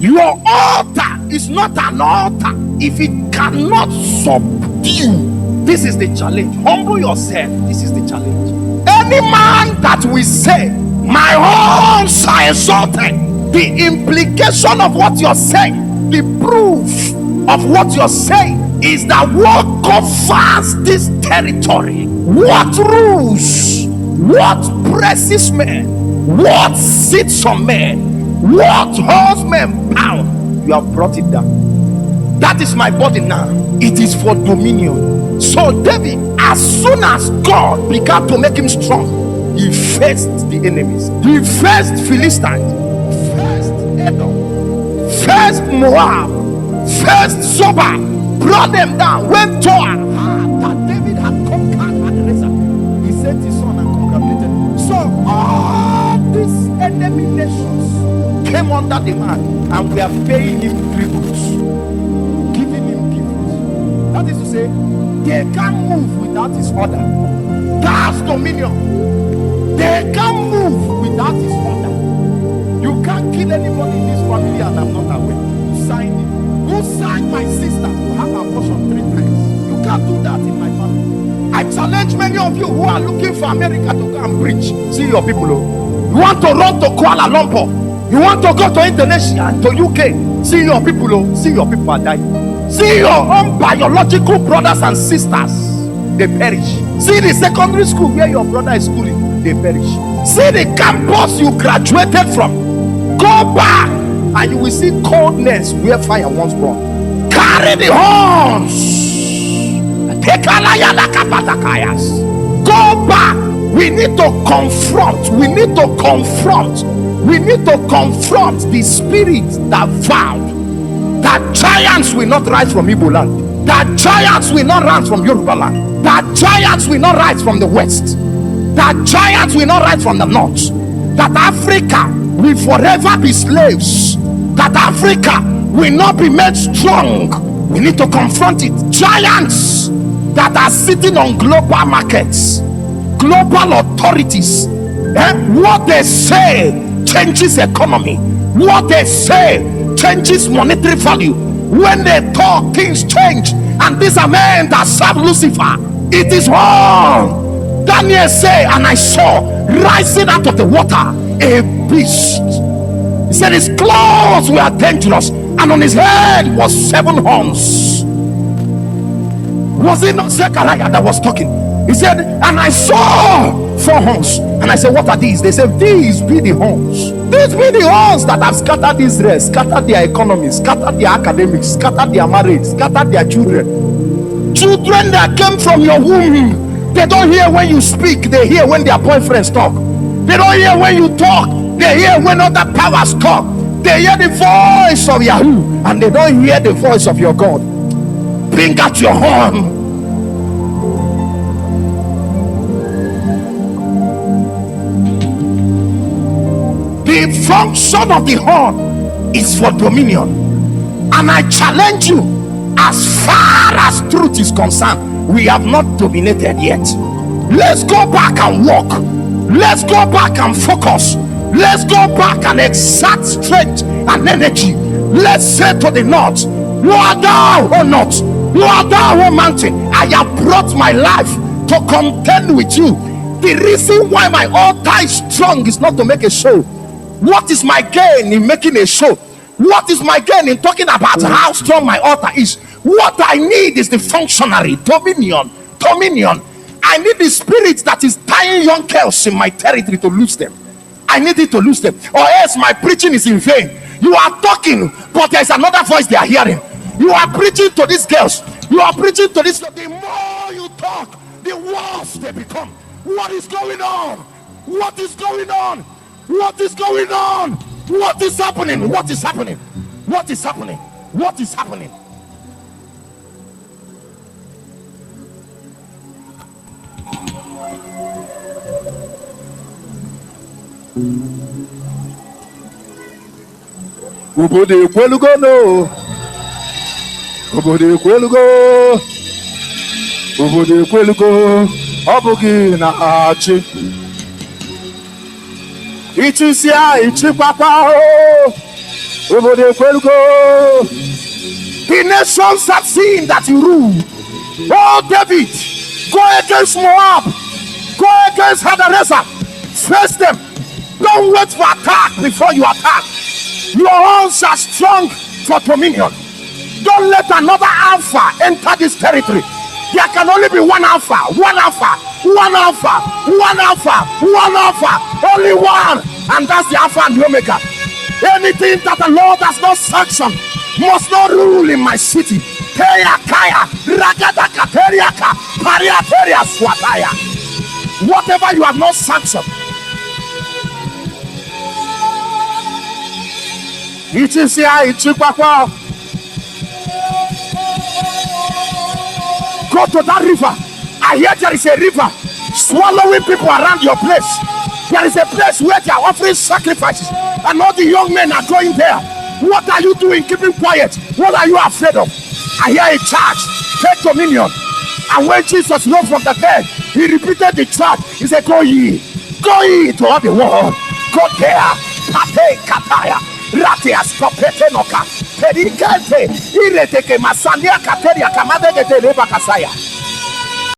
Your altar is not an altar if it cannot subdue. This is the challenge. Humble yourself. This is the challenge. Any man that will say, my horns are exalted, the implication of what you're saying, the proof of what you're saying is that what governs this territory, what rules, what presses men, what sits on men, what holds men bound, you have brought it down. That is my body now. It is for dominion. So David, as soon as God began to make him strong, he faced the enemies. He faced Philistines, faced Edom, faced Moab, faced Zobah, brought them down. When Joab heard that David had conquered Hadrezah, he sent his son and congratulated him. So all these enemy nations came under the man and we are paying him tributes, giving him gifts. That is to say, they can't move without his order. That's dominion. They can't move without his order. You can't kill anybody in this family and I'm not aware. Who signed it? Who signed my sister to have abortion 3 times? You can't do that in my family. I challenge many of you who are looking for America to go and preach. See your people. You want to run to Kuala Lumpur. You want to go to Indonesia and to UK. See your people. See your people are dying. See your own biological brothers and sisters. They perish. See the secondary school where your brother is schooling. They perish. See the campus you graduated from. Go back and you will see coldness where fire once burned. Carry the horns. Go back. We need to confront. We need to confront. We need to confront the spirit that vowed that giants will not rise from Igbo land, that giants will not rise from Yoruba land, that giants will not rise from the west, that giants will not rise from the north, that Africa will forever be slaves, that Africa will not be made strong. We need to confront it. Giants that are sitting on global markets, global authorities, what they say changes economy. What they say changes monetary value. When they talk, things change. And these are men that serve Lucifer. It is all. Daniel say, and I saw rising out of the water a beast. He said his claws were dangerous, and on his head was 7 horns. Was it not Zechariah that was talking? He said, and I saw 4 horns. And I said, what are these? They said, these be the horns. These be the horns that have scattered Israel, scattered their economies, scattered their academics, scattered their marriage, scattered their children. Children that came from your womb. They don't hear when you speak, they hear when their boyfriends talk. They don't hear when you talk, they hear when other powers talk. They hear the voice of Yahoo and they don't hear the voice of your God. Bring out your horn. The function of the horn is for dominion. And I challenge you, as far as truth is concerned, we have not dominated yet. Let's go back and walk. Let's go back and focus. Let's go back and exert strength and energy. Let's say to the north, you are thou, O north, you are thou, O mountain. I have brought my life to contend with you. The reason why my altar is strong is not to make a show. What is my gain in making a show? What is my gain in talking about how strong my altar is? What I need is the functionary dominion. I need the spirit that is tying young girls in my territory to lose them. I need it to lose them, or else my preaching is in vain. You are talking, but there is another voice they are hearing. You are preaching to these girls. You are preaching to this. The more you talk, the worse they become. What is going on? What is going on? What is going on? What is happening? What is happening? What is happening? What is happening? Obodo ekwelugo no. Obodo ekwelugo. Obodo ekwelugo. Ọ bụghị na achị. Ichisia ichikwakwa o. The nations have seen that you rule. Oh, David, go against Moab. Go against Hadarezer. Face them. Don't wait for attack before you attack. Your horns are strong for dominion. Don't let another alpha enter this territory. There can only be one alpha, one alpha, one alpha, one alpha, one alpha, only one, and that's the Alpha and the Omega. Anything that the Lord has not sanctioned must not rule in my city. Whatever you have not sanctioned, it is here in Udechukwu. Go to that river. I hear there is a river swallowing people around your place. There is a place where they are offering sacrifices, and all the young men are going there. What are you doing? Keeping quiet. What are you afraid of? I hear a charge. Take dominion. And when Jesus rose from the dead, he repeated the charge. He said, go ye to all the world. Go there. Pate kataya. Ratias kopetenoka. Perikete. Ireteke masania kateria kamade de leba kasaya.